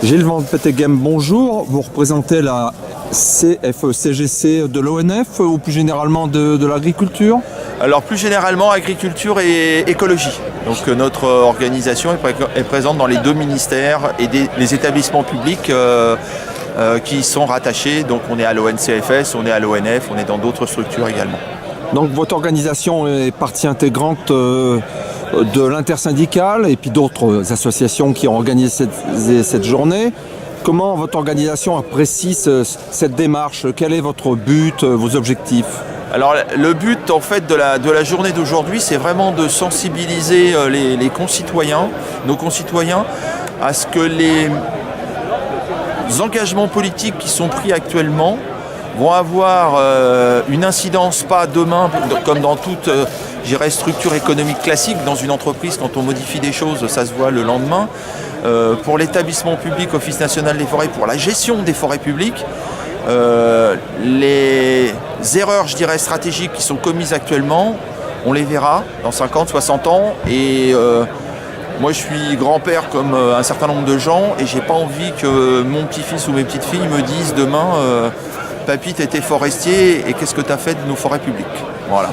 Gilles Van Peteghem, bonjour. Vous représentez la CFE-CGC de l'ONF ou plus généralement de l'agriculture? Alors plus généralement agriculture et écologie. Donc notre organisation est présente dans les deux ministères et les établissements publics qui sont rattachés. Donc on est à l'ONCFS, on est à l'ONF, on est dans d'autres structures également. Donc votre organisation est partie intégrante de l'intersyndicale et puis d'autres associations qui ont organisé cette journée. Comment votre organisation apprécie cette démarche? Quel est votre but, vos objectifs? Alors le but en fait de la journée d'aujourd'hui, c'est vraiment de sensibiliser les concitoyens, nos concitoyens, à ce que les engagements politiques qui sont pris actuellement vont avoir une incidence pas demain comme dans toute structure économique classique. Dans une entreprise, quand on modifie des choses, ça se voit le lendemain. Pour l'établissement public Office national des forêts, pour la gestion des forêts publiques, les erreurs, stratégiques qui sont commises actuellement, on les verra dans 50, 60 ans. Et moi, je suis grand-père comme un certain nombre de gens et j'ai pas envie que mon petit-fils ou mes petites-filles me disent demain Papy, t'étais forestier et qu'est-ce que t'as fait de nos forêts publiques? Voilà.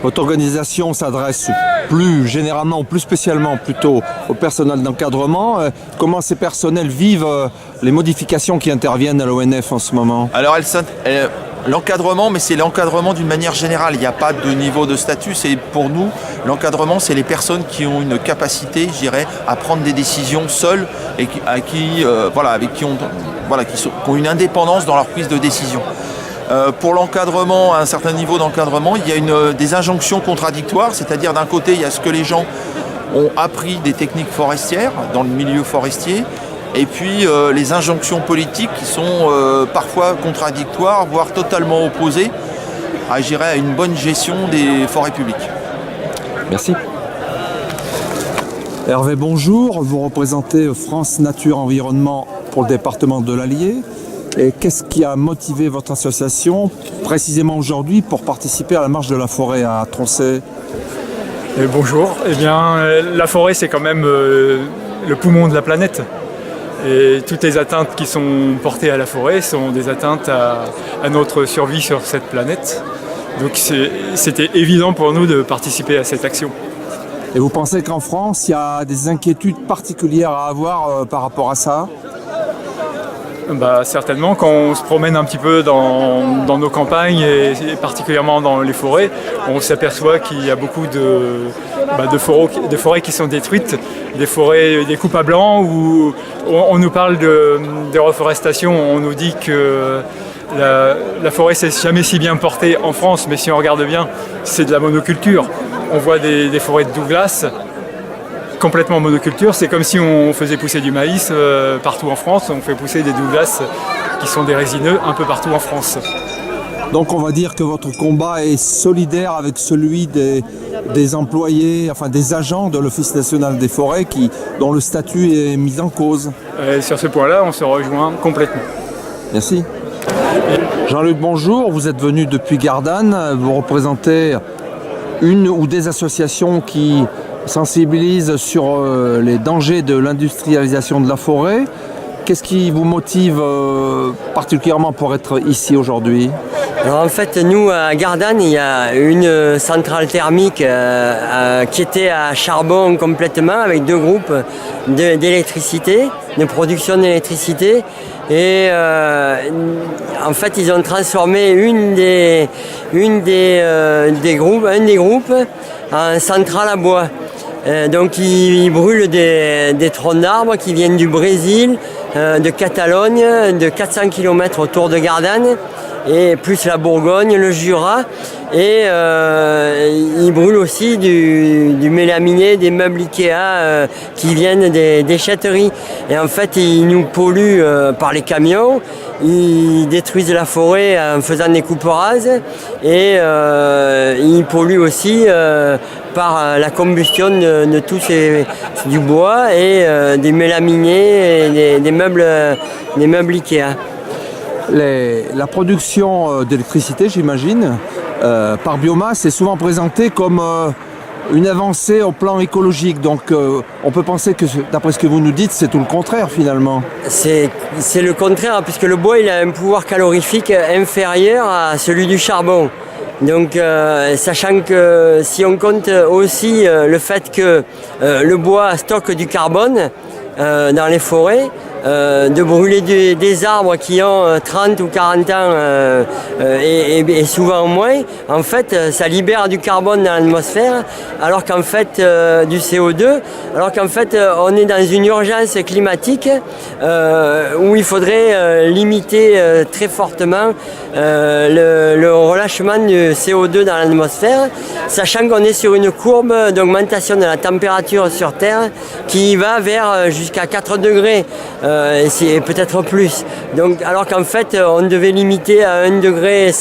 Votre organisation s'adresse plus généralement, ou plus spécialement plutôt au personnel d'encadrement. Comment ces personnels vivent les modifications qui interviennent à l'ONF en ce moment? Alors l'encadrement, mais c'est l'encadrement d'une manière générale. Il n'y a pas de niveau de statut. C'est pour nous, l'encadrement, c'est les personnes qui ont une capacité, à prendre des décisions seules et qui ont une indépendance dans leur prise de décision. Pour l'encadrement, à un certain niveau d'encadrement, il y a des injonctions contradictoires, c'est-à-dire d'un côté, il y a ce que les gens ont appris des techniques forestières dans le milieu forestier, et puis les injonctions politiques qui sont parfois contradictoires, voire totalement opposées à une bonne gestion des forêts publiques. Merci. Hervé, bonjour. Vous représentez France Nature Environnement pour le département de l'Allier. Et qu'est-ce qui a motivé votre association précisément aujourd'hui pour participer à la marche de la forêt à Tronchet? Bonjour. Eh bien, la forêt, c'est quand même le poumon de la planète. Et toutes les atteintes qui sont portées à la forêt sont des atteintes à notre survie sur cette planète. Donc c'était évident pour nous de participer à cette action. Et vous pensez qu'en France, il y a des inquiétudes particulières à avoir par rapport à ça? Certainement, quand on se promène un petit peu dans nos campagnes et particulièrement dans les forêts, on s'aperçoit qu'il y a beaucoup de forêts qui sont détruites, des forêts, des coupes à blanc où on nous parle de reforestation, on nous dit que la forêt c'est jamais si bien portée en France, mais si on regarde bien, c'est de la monoculture. On voit des forêts de Douglas complètement monoculture, c'est comme si on faisait pousser du maïs partout en France, on fait pousser des Douglas qui sont des résineux un peu partout en France. Donc on va dire que votre combat est solidaire avec celui des employés, enfin des agents de l'Office national des forêts dont le statut est mis en cause. Sur ce point-là, on se rejoint complètement. Merci. Jean-Luc, bonjour, vous êtes venu depuis Gardanne, vous représentez une ou des associations qui sensibilise sur les dangers de l'industrialisation de la forêt. Qu'est-ce qui vous motive particulièrement pour être ici aujourd'hui? Alors en fait, nous à Gardanne, il y a une centrale thermique qui était à charbon complètement avec deux groupes d'électricité, de production d'électricité. Et en fait, ils ont transformé un des groupes en centrale à bois. Donc ils brûlent des troncs d'arbres qui viennent du Brésil, de Catalogne, de 400 km autour de Gardanne, et plus la Bourgogne, le Jura. Et ils brûlent aussi du mélaminé, des meubles Ikea qui viennent des déchetteries. Et en fait, ils nous polluent par les camions. Ils détruisent la forêt en faisant des coupes rases et ils polluent aussi par la combustion de tout du bois et des mélaminés et des meubles Ikea. La production d'électricité, j'imagine, par biomasse est souvent présentée comme une avancée au plan écologique. Donc on peut penser que, d'après ce que vous nous dites, c'est tout le contraire finalement. C'est le contraire, puisque le bois il a un pouvoir calorifique inférieur à celui du charbon. Donc sachant que si on compte aussi le fait que le bois stocke du carbone dans les forêts, de brûler des arbres qui ont 30 ou 40 ans et souvent moins, en fait ça libère du carbone dans l'atmosphère, alors qu'en fait du CO2, alors qu'en fait on est dans une urgence climatique où il faudrait limiter très fortement le relâchement du CO2 dans l'atmosphère, sachant qu'on est sur une courbe d'augmentation de la température sur Terre qui va vers jusqu'à 4 degrés. Et peut-être plus. Donc, alors qu'en fait, on devait limiter à 1,5 degré.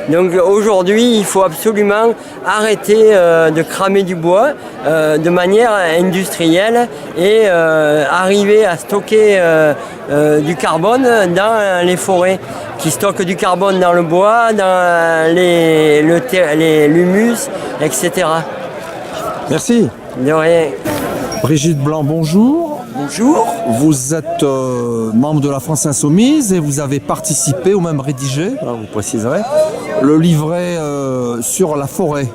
Donc aujourd'hui, il faut absolument arrêter de cramer du bois de manière industrielle et arriver à stocker du carbone dans les forêts, qui stockent du carbone dans le bois, dans l'humus, etc. Merci. De rien. Brigitte Blanc, bonjour. Bonjour. Vous êtes membre de la France Insoumise et vous avez participé ou même rédigé, alors vous préciserez, le livret sur la forêt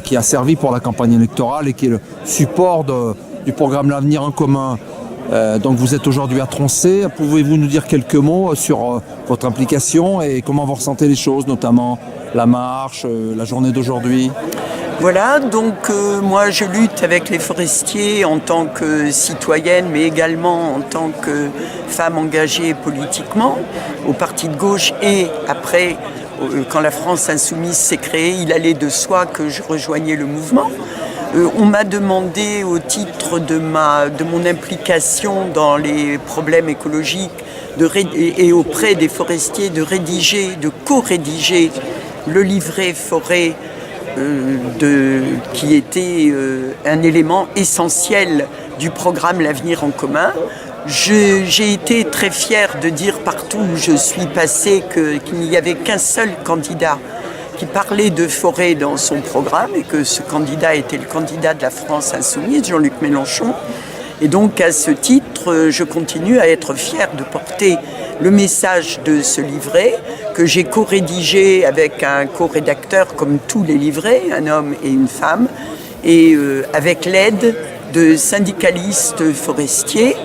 qui a servi pour la campagne électorale et qui est le support du programme L'Avenir en commun. Donc vous êtes aujourd'hui à Troncé. Pouvez-vous nous dire quelques mots sur votre implication et comment vous ressentez les choses, notamment la marche, la journée d'aujourd'hui? Voilà, donc moi je lutte avec les forestiers en tant que citoyenne, mais également en tant que femme engagée politiquement au parti de gauche. Et après, quand la France Insoumise s'est créée, il allait de soi que je rejoignais le mouvement. On m'a demandé au titre de mon implication dans les problèmes écologiques et auprès des forestiers de co-rédiger le livret forêt qui était un élément essentiel du programme L'Avenir en commun. J'ai été très fière de dire partout où je suis passée qu'il n'y avait qu'un seul candidat qui parlait de forêt dans son programme et que ce candidat était le candidat de la France Insoumise, Jean-Luc Mélenchon. Et donc à ce titre, je continue à être fière de porter le message de ce livret que j'ai co-rédigé avec un co-rédacteur comme tous les livrets, un homme et une femme, et avec l'aide de syndicalistes forestiers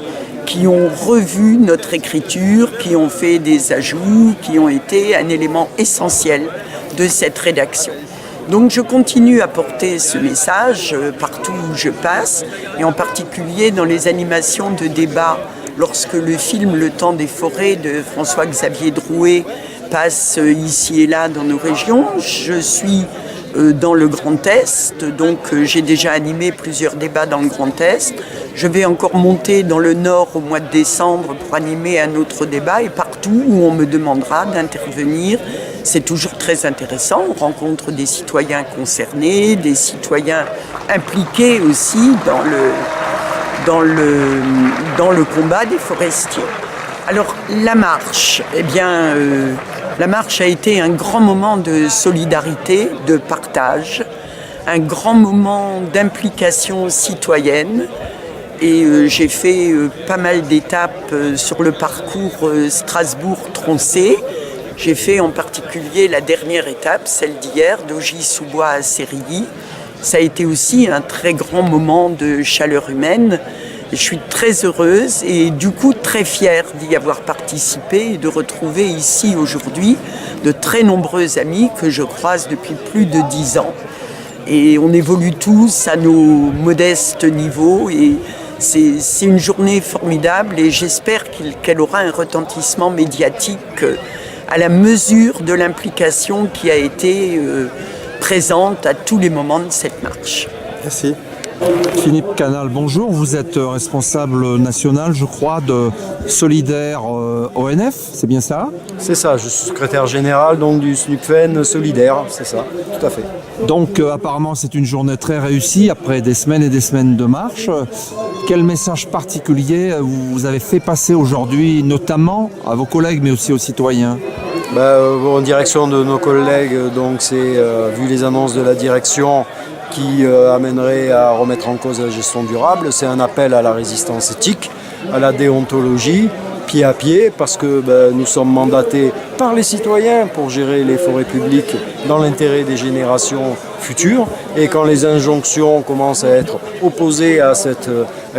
qui ont revu notre écriture, qui ont fait des ajouts, qui ont été un élément essentiel de cette rédaction. Donc je continue à porter ce message partout où je passe, et en particulier dans les animations de débat lorsque le film Le Temps des forêts de François-Xavier Drouet passe ici et là dans nos régions. Je suis dans le Grand Est, donc j'ai déjà animé plusieurs débats dans le Grand Est. Je vais encore monter dans le Nord au mois de décembre pour animer un autre débat, et partout où on me demandera d'intervenir, c'est toujours très intéressant. On rencontre des citoyens concernés, des citoyens impliqués aussi dans le combat des forestiers. Alors la marche, la marche a été un grand moment de solidarité, de partage, un grand moment d'implication citoyenne. Et j'ai fait pas mal d'étapes sur le parcours Strasbourg-Troncé. J'ai fait en particulier la dernière étape, celle d'hier, d'Augy-sous-Bois à Sérilly. Ça a été aussi un très grand moment de chaleur humaine. Je suis très heureuse et du coup très fière d'y avoir participé et de retrouver ici aujourd'hui de très nombreux amis que je croise depuis plus de 10 ans. Et on évolue tous à nos modestes niveaux et c'est une journée formidable et j'espère qu'elle aura un retentissement médiatique à la mesure de l'implication qui a été présente à tous les moments de cette marche. Merci. Philippe Canal, bonjour. Vous êtes responsable national, je crois, de Solidaire ONF, c'est bien ça? C'est ça, je suis secrétaire général donc, du SNUPFEN Solidaire, c'est ça, tout à fait. Donc apparemment c'est une journée très réussie après des semaines et des semaines de marche. Quel message particulier vous avez fait passer aujourd'hui, notamment à vos collègues mais aussi aux citoyens? En direction de nos collègues, donc c'est vu les annonces de la direction, qui amènerait à remettre en cause la gestion durable. C'est un appel à la résistance éthique, à la déontologie, pied à pied, parce que nous sommes mandatés par les citoyens pour gérer les forêts publiques dans l'intérêt des générations futures. Et quand les injonctions commencent à être opposées à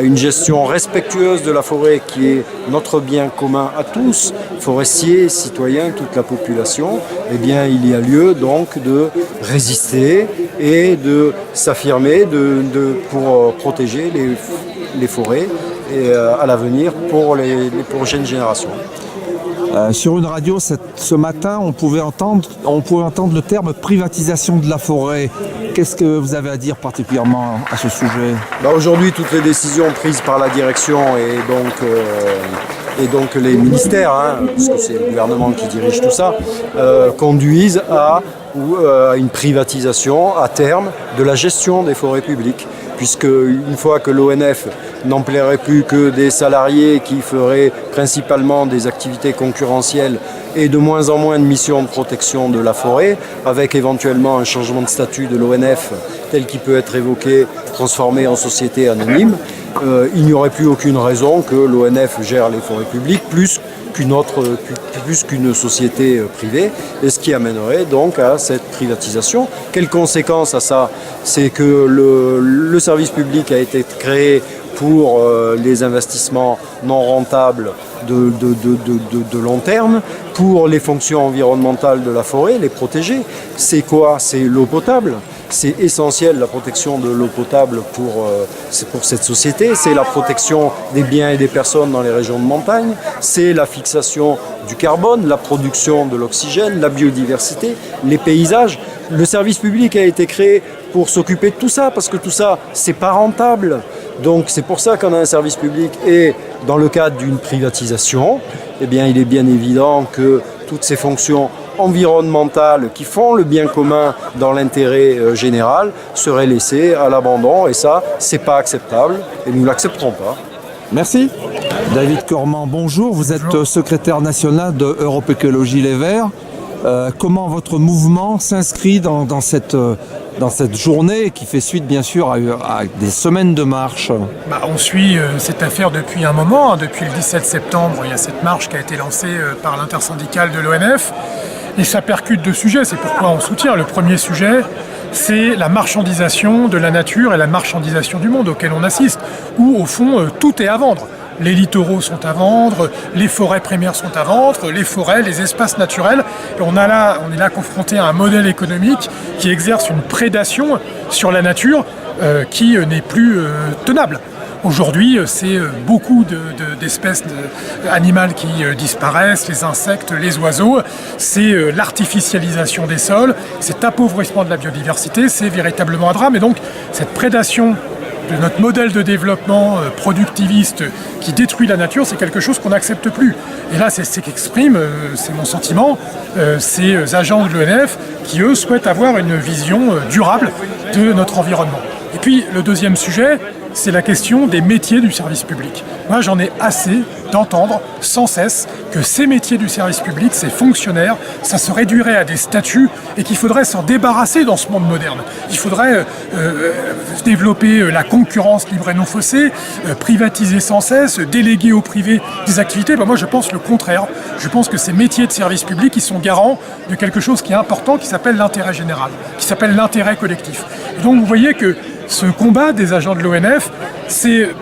une gestion respectueuse de la forêt qui est notre bien commun à tous, forestiers, citoyens, toute la population, eh bien il y a lieu donc de résister et de s'affirmer pour protéger les forêts et à l'avenir pour les prochaines générations. Sur une radio ce matin, on pouvait entendre le terme privatisation de la forêt. Qu'est-ce que vous avez à dire particulièrement à ce sujet? Aujourd'hui, toutes les décisions prises par la direction et donc les ministères, puisque c'est le gouvernement qui dirige tout ça, conduisent à une privatisation à terme de la gestion des forêts publiques. Puisque une fois que l'ONF n'emploierait plus que des salariés qui feraient principalement des activités concurrentielles et de moins en moins de missions de protection de la forêt, avec éventuellement un changement de statut de l'ONF tel qu'il peut être évoqué, transformé en société anonyme, il n'y aurait plus aucune raison que l'ONF gère les forêts publiques plus qu'une société privée, et ce qui amènerait donc à cette privatisation. Quelle conséquence à ça? C'est que le service public a été créé pour les investissements non rentables de long terme, pour les fonctions environnementales de la forêt, les protéger. C'est quoi? C'est l'eau potable. C'est essentiel, la protection de l'eau potable pour cette société. C'est la protection des biens et des personnes dans les régions de montagne. C'est la fixation du carbone, la production de l'oxygène, la biodiversité, les paysages. Le service public a été créé pour s'occuper de tout ça, parce que tout ça, c'est pas rentable. Donc c'est pour ça qu'on a un service public. Et dans le cadre d'une privatisation, eh bien, il est bien évident que toutes ces fonctions environnementales qui font le bien commun dans l'intérêt général seraient laissées à l'abandon, et ça, c'est pas acceptable et nous l'accepterons pas. Merci. David Cormand, bonjour. Vous êtes secrétaire national de Europe Écologie Les Verts. Comment votre mouvement s'inscrit dans cette journée qui fait suite bien sûr à des semaines de marche? On suit cette affaire depuis un moment. Depuis le 17 septembre, il y a cette marche qui a été lancée par l'intersyndicale de l'ONF. Et ça percute deux sujets, c'est pourquoi on soutient. Le premier sujet, c'est la marchandisation de la nature et la marchandisation du monde auquel on assiste, où au fond tout est à vendre. Les littoraux sont à vendre, les forêts primaires sont à vendre, les forêts, les espaces naturels. Et on est là confronté à un modèle économique qui exerce une prédation sur la nature qui n'est plus tenable. Aujourd'hui, c'est beaucoup d'espèces animales qui disparaissent, les insectes, les oiseaux, c'est l'artificialisation des sols, cet appauvrissement de la biodiversité, c'est véritablement un drame. Et donc, cette prédation de notre modèle de développement productiviste qui détruit la nature, c'est quelque chose qu'on n'accepte plus. Et là, c'est ce qu'expriment, c'est mon sentiment, ces agents de l'ONF qui, eux, souhaitent avoir une vision durable de notre environnement. Et puis, le deuxième sujet, c'est la question des métiers du service public. Moi, j'en ai assez d'entendre sans cesse que ces métiers du service public, ces fonctionnaires, ça se réduirait à des statuts et qu'il faudrait s'en débarrasser dans ce monde moderne. Il faudrait développer la concurrence libre et non faussée, privatiser sans cesse, déléguer au privé des activités. Moi, je pense le contraire. Je pense que ces métiers de service public, ils sont garants de quelque chose qui est important, qui s'appelle l'intérêt général, qui s'appelle l'intérêt collectif. Et donc, vous voyez que ce combat des agents de l'ONF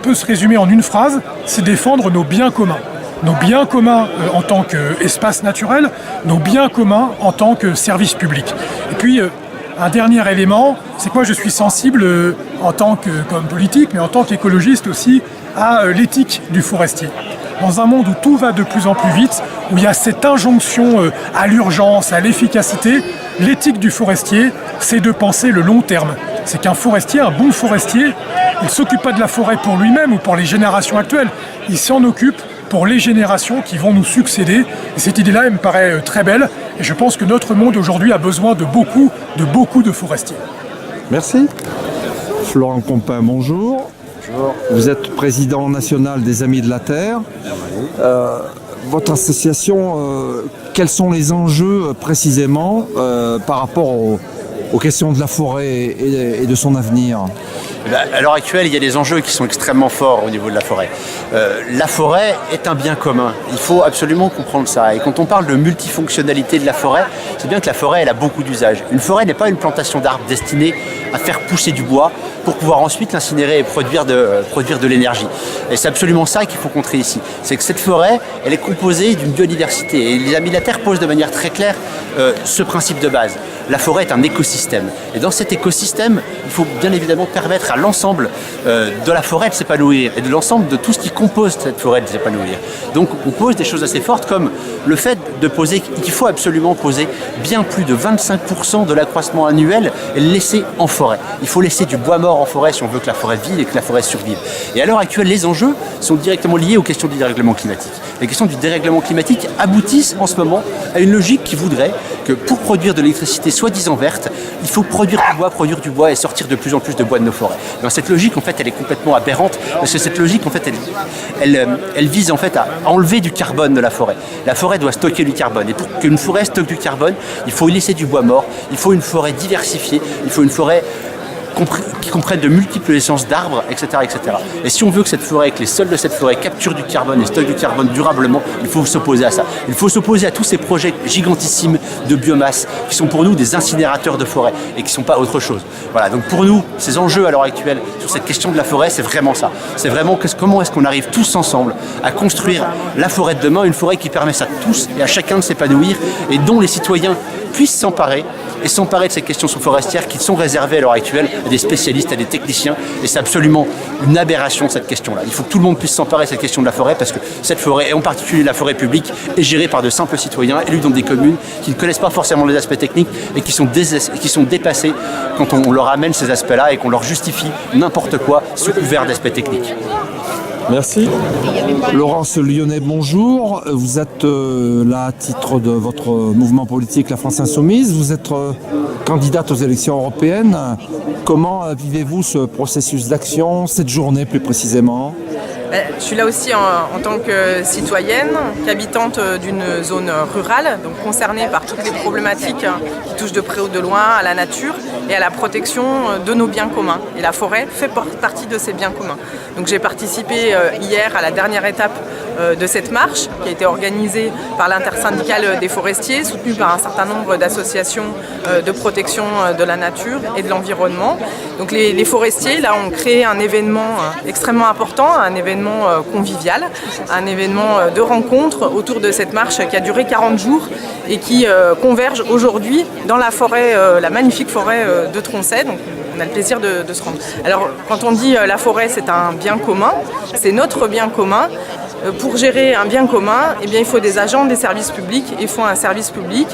peut se résumer en une phrase, c'est défendre nos biens communs. Nos biens communs en tant qu'espace naturel, nos biens communs en tant que service public. Et puis, un dernier élément, c'est que moi je suis sensible comme politique, mais en tant qu'écologiste aussi, à l'éthique du forestier. Dans un monde où tout va de plus en plus vite, où il y a cette injonction à l'urgence, à l'efficacité, l'éthique du forestier, c'est de penser le long terme. C'est qu'un forestier, un bon forestier, il ne s'occupe pas de la forêt pour lui-même ou pour les générations actuelles. Il s'en occupe pour les générations qui vont nous succéder. Et cette idée-là, elle me paraît très belle. Et je pense que notre monde aujourd'hui a besoin de beaucoup de forestiers. Merci. Florent Compin, bonjour. Bonjour. Vous êtes président national des Amis de la Terre. Votre association, quels sont les enjeux précisément par rapport aux questions de la forêt et de son avenir? À l'heure actuelle, il y a des enjeux qui sont extrêmement forts au niveau de la forêt. La forêt est un bien commun. Il faut absolument comprendre ça. Et quand on parle de multifonctionnalité de la forêt, c'est bien que la forêt, elle a beaucoup d'usages. Une forêt n'est pas une plantation d'arbres destinée à faire pousser du bois pour pouvoir ensuite l'incinérer et produire de l'énergie. Et c'est absolument ça qu'il faut contrer ici. C'est que cette forêt, elle est composée d'une biodiversité. Et les Amis de la Terre posent de manière très claire ce principe de base. La forêt est un écosystème. Et dans cet écosystème, il faut bien évidemment permettre à l'ensemble de la forêt de s'épanouir et de l'ensemble de tout ce qui compose cette forêt de s'épanouir. Donc on pose des choses assez fortes comme le fait de poser qu'il faut absolument poser bien plus de 25% de l'accroissement annuel et le laisser en forêt. Il faut laisser du bois mort en forêt si on veut que la forêt vive et que la forêt survive. Et à l'heure actuelle, les enjeux sont directement liés aux questions du dérèglement climatique. Les questions du dérèglement climatique aboutissent en ce moment à une logique qui voudrait que pour produire de l'électricité soi-disant verte, il faut produire du bois et sortir de plus en plus de bois de nos forêts. Dans cette logique, en fait, elle est complètement aberrante parce que cette logique, en fait, elle vise en fait à enlever du carbone de la forêt. La forêt doit stocker du carbone et pour qu'une forêt stocke du carbone, il faut y laisser du bois mort, il faut une forêt diversifiée, il faut une forêt qui comprennent de multiples essences d'arbres, etc., etc. Et si on veut que cette forêt, que les sols de cette forêt capturent du carbone et stockent du carbone durablement, il faut s'opposer à ça. Il faut s'opposer à tous ces projets gigantissimes de biomasse qui sont pour nous des incinérateurs de forêt et qui ne sont pas autre chose. Voilà, donc pour nous, ces enjeux à l'heure actuelle sur cette question de la forêt, c'est vraiment ça. C'est vraiment comment est-ce qu'on arrive tous ensemble à construire la forêt de demain, une forêt qui permet à tous et à chacun de s'épanouir et dont les citoyens puissent s'emparer et s'emparer de ces questions forestières qui sont réservées à l'heure actuelle à des spécialistes, à des techniciens. Et c'est absolument une aberration cette question-là. Il faut que tout le monde puisse s'emparer de cette question de la forêt parce que cette forêt, et en particulier la forêt publique, est gérée par de simples citoyens élus dans des communes qui ne connaissent pas forcément les aspects techniques et qui sont dépassés quand on leur amène ces aspects-là et qu'on leur justifie n'importe quoi sous couvert d'aspects techniques. Merci. Laurence Lyonnais, bonjour. Vous êtes là à titre de votre mouvement politique La France Insoumise. Vous êtes candidate aux élections européennes. Comment vivez-vous ce processus d'action, cette journée plus précisément ? Je suis là aussi en tant que citoyenne, qu'habitante d'une zone rurale, donc concernée par toutes les problématiques qui touchent de près ou de loin à la nature et à la protection de nos biens communs. Et la forêt fait partie de ces biens communs. Donc j'ai participé hier à la dernière étape de cette marche qui a été organisée par l'intersyndicale des forestiers, soutenue par un certain nombre d'associations de protection de la nature et de l'environnement. Donc les forestiers là ont créé un événement extrêmement important, un événement convivial, un événement de rencontre autour de cette marche qui a duré 40 jours et qui converge aujourd'hui dans la forêt, la magnifique forêt de Tronchet. Donc, on a le plaisir de se rendre. Alors quand on dit la forêt c'est un bien commun, c'est notre bien commun. Pour gérer un bien commun, eh bien, il faut des agents des services publics, il faut un service public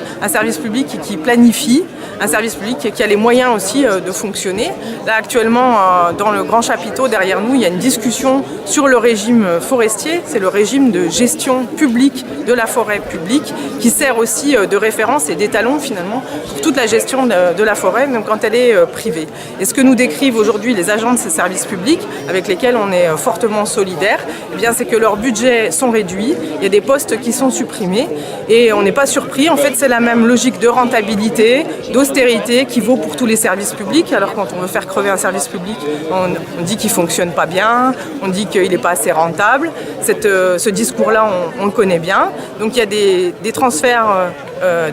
qui planifie, un service public qui a les moyens aussi de fonctionner. Là actuellement, dans le grand chapiteau derrière nous, il y a une discussion sur le régime forestier, c'est le régime de gestion publique de la forêt publique qui sert aussi de référence et d'étalon finalement pour toute la gestion de la forêt, même quand elle est privée. Et ce que nous décrivent aujourd'hui les agents de ces services publics, avec lesquels on est fortement solidaires, eh bien, c'est que leur budget sont réduits, il y a des postes qui sont supprimés et on n'est pas surpris. En fait, c'est la même logique de rentabilité, d'austérité qui vaut pour tous les services publics. Alors quand on veut faire crever un service public, on dit qu'il ne fonctionne pas bien, on dit qu'il n'est pas assez rentable. Ce discours-là, on le connaît bien. Donc il y a des transferts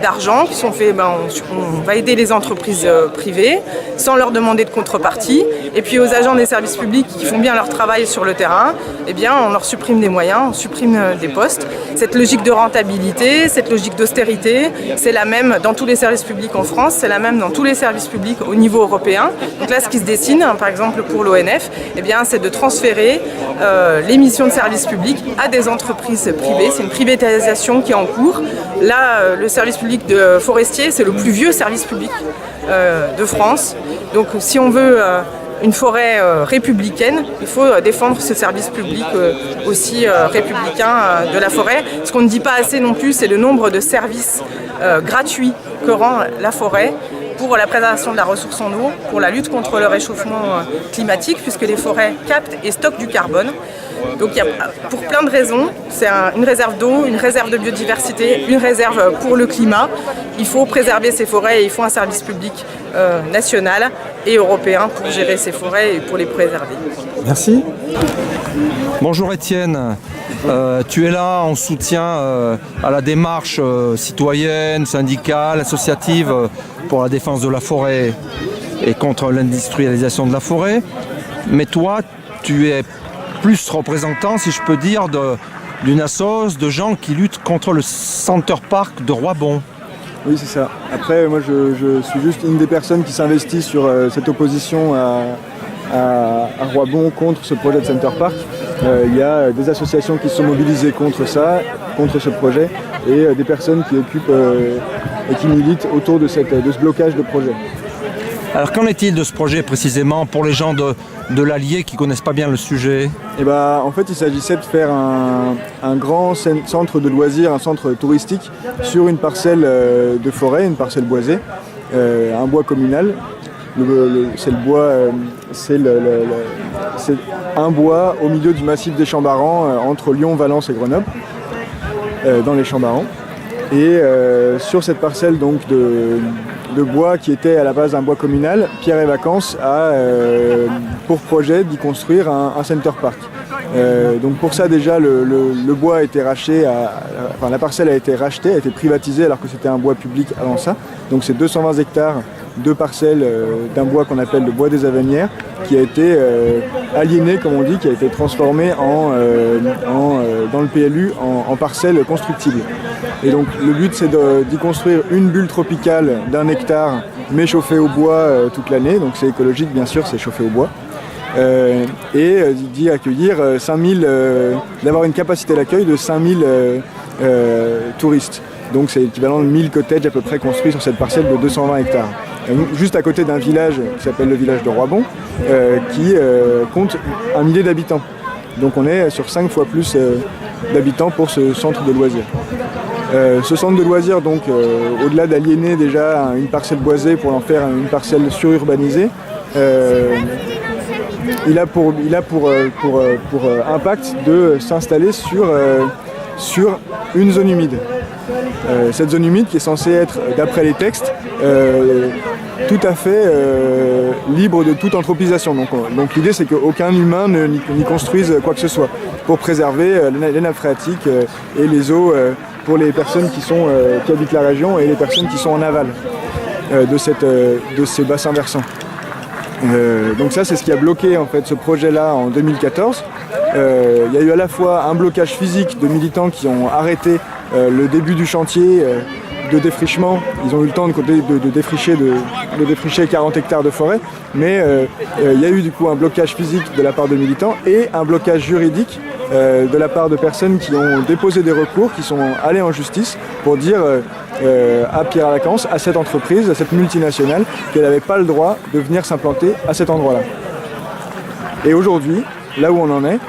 d'argent qui sont faits, on va aider les entreprises privées sans leur demander de contrepartie. Et puis aux agents des services publics qui font bien leur travail sur le terrain, eh bien, on leur supprime des moyens, on supprime des postes. Cette logique de rentabilité, cette logique d'austérité, c'est la même dans tous les services publics en France, c'est la même dans tous les services publics au niveau européen. Donc là, ce qui se dessine, par exemple pour l'ONF, eh bien, c'est de transférer les missions de service public à des entreprises privées. C'est une privatisation qui est en cours. Là, le service public de forestier, c'est le plus vieux service public de France. Donc si on veut une forêt républicaine, il faut défendre ce service public aussi républicain de la forêt. Ce qu'on ne dit pas assez non plus, c'est le nombre de services gratuits que rend la forêt pour la préservation de la ressource en eau, pour la lutte contre le réchauffement climatique, puisque les forêts captent et stockent du carbone. Donc pour plein de raisons, c'est une réserve d'eau, une réserve de biodiversité, une réserve pour le climat. Il faut préserver ces forêts et il faut un service public national et européen pour gérer ces forêts et pour les préserver. Merci. Bonjour Étienne. Tu es là en soutien à la démarche citoyenne, syndicale, associative pour la défense de la forêt et contre l'industrialisation de la forêt. Mais toi, tu es plus représentant, si je peux dire, d'une association de gens qui luttent contre le Center Park de Roibon. Oui, c'est ça. Après, moi, je suis juste une des personnes qui s'investit sur cette opposition à Roibon contre ce projet de Center Park. Il y a des associations qui se sont mobilisées contre ça, contre ce projet, et des personnes qui occupent et qui militent autour de ce blocage de projet. Alors qu'en est-il de ce projet précisément pour les gens de l'Allier qui ne connaissent pas bien le sujet? En fait, il s'agissait de faire un grand centre de loisirs, un centre touristique sur une parcelle de forêt, une parcelle boisée, un bois communal. C'est un bois au milieu du massif des Champs-Barans, entre Lyon, Valence et Grenoble, dans les Champs-Barans. Et sur cette parcelle donc de bois qui était à la base un bois communal, Pierre et Vacances a pour projet d'y construire un Center Park. Donc pour ça déjà le bois a été racheté, la parcelle a été rachetée, a été privatisée alors que c'était un bois public avant ça. Donc c'est 220 hectares de parcelles d'un bois qu'on appelle le bois des Avenières, qui a été aliéné, comme on dit, qui a été transformé dans le PLU en parcelles constructibles. Et donc le but c'est d'y construire une bulle tropicale d'1 hectare, mais chauffée au bois toute l'année, donc c'est écologique bien sûr, c'est chauffé au bois. Et d'y accueillir d'avoir une capacité d'accueil de 5000 touristes. Donc c'est l'équivalent de 1000 cottages à peu près construits sur cette parcelle de 220 hectares. Juste à côté d'un village qui s'appelle le village de Roibon, qui compte 1 millier d'habitants. Donc on est sur 5 fois plus d'habitants pour ce centre de loisirs. Ce centre de loisirs, donc, au-delà d'aliéner déjà une parcelle boisée pour en faire une parcelle sururbanisée, il a pour impact de s'installer sur une zone humide. Cette zone humide qui est censée être, d'après les textes, tout à fait libre de toute anthropisation. Donc l'idée c'est qu'aucun humain n'y construise quoi que ce soit pour préserver les nappes phréatiques et les eaux pour les personnes qui habitent la région et les personnes qui sont en aval de ces bassins versants. Donc ça c'est ce qui a bloqué en fait ce projet-là en 2014. Il y a eu à la fois un blocage physique de militants qui ont arrêté le début du chantier de défrichement. Ils ont eu le temps de défricher 40 hectares de forêt, mais il y a eu du coup un blocage physique de la part de militants et un blocage juridique de la part de personnes qui ont déposé des recours, qui sont allées en justice pour dire à Pierre et Vacances, à cette entreprise, à cette multinationale, qu'elle n'avait pas le droit de venir s'implanter à cet endroit-là. Et aujourd'hui, là où on en est,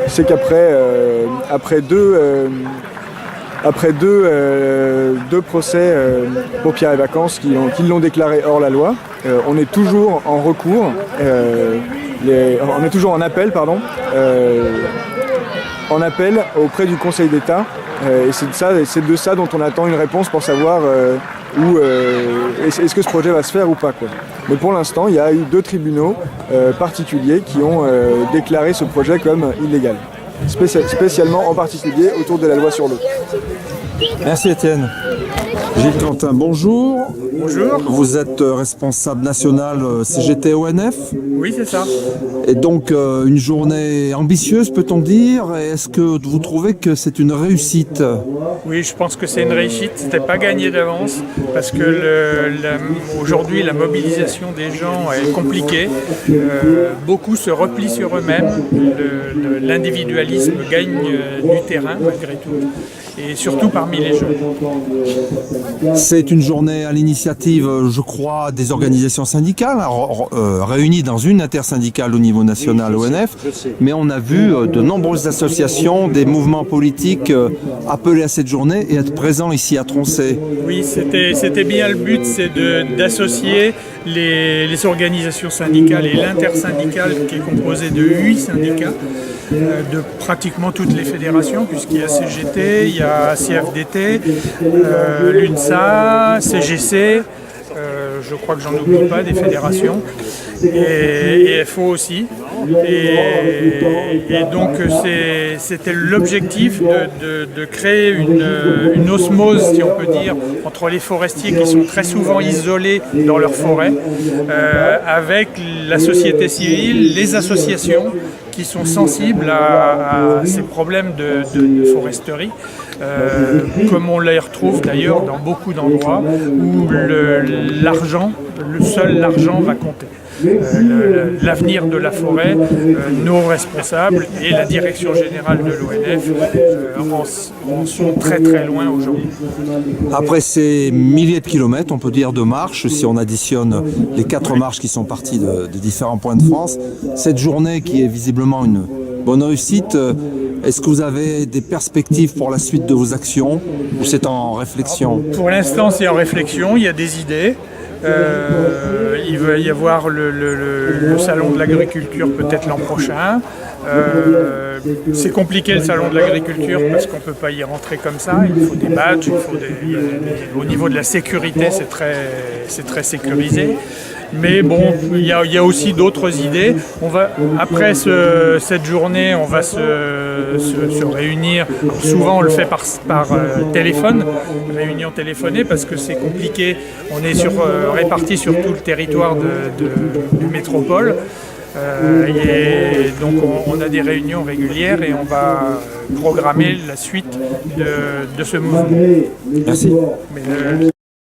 c'est qu'après deux procès pour Pierre et Vacances qui l'ont déclaré hors la loi, on est toujours en recours, on est toujours en appel, en appel auprès du Conseil d'État. Et c'est de ça dont on attend une réponse pour savoir est-ce que ce projet va se faire ou pas, quoi. Mais pour l'instant, il y a eu 2 tribunaux particuliers qui ont déclaré ce projet comme illégal. Spécialement en particulier autour de la loi sur l'eau. Merci Étienne. Gilles Quentin, bonjour. Bonjour. Vous êtes responsable national CGT-ONF. Oui, c'est ça. Et donc une journée ambitieuse, peut-on dire. Est-ce que vous trouvez que c'est une réussite? Oui, je pense que c'est une réussite. C'était pas gagné d'avance parce que aujourd'hui la mobilisation des gens est compliquée. Beaucoup se replient sur eux-mêmes. L'individualisme gagne du terrain malgré tout. Et surtout parmi les jeunes. C'est une journée à l'initiative, je crois, des organisations syndicales, réunies dans une intersyndicale au niveau national ONF, mais on a vu de nombreuses associations, des mouvements politiques appeler à cette journée et être présents ici à Troncé. Oui, c'était bien le but, c'est d'associer les organisations syndicales et l'intersyndicale qui est composée de 8 syndicats de pratiquement toutes les fédérations, puisqu'il y a CGT, il y a CFDT, l'UNSA, CGC, je crois que j'en oublie pas des fédérations, et FO aussi. Et donc c'était l'objectif de créer une osmose, si on peut dire, entre les forestiers qui sont très souvent isolés dans leur forêt, avec la société civile, les associations qui sont sensibles à ces problèmes de foresterie, comme on les retrouve d'ailleurs dans beaucoup d'endroits où l'argent va compter. L'avenir de la forêt, nos responsables et la direction générale de l'ONF en sont très très loin aujourd'hui. Après ces milliers de kilomètres, on peut dire, de marches, si on additionne les 4 marches qui sont parties de différents points de France, cette journée qui est visiblement une bonne réussite, est-ce que vous avez des perspectives pour la suite de vos actions ou c'est en réflexion? Pour l'instant, c'est en réflexion, il y a des idées. Il va y avoir le salon de l'agriculture peut-être l'an prochain. C'est compliqué le salon de l'agriculture parce qu'on ne peut pas y rentrer comme ça. Il faut des badges, au niveau de la sécurité c'est très sécurisé. Mais bon, il y a aussi d'autres idées. Après cette journée, on va se réunir. Souvent, on le fait par téléphone, réunion téléphonée, parce que c'est compliqué. On est répartis sur tout le territoire de métropole. Et donc on a des réunions régulières et on va programmer la suite de ce mouvement. Merci.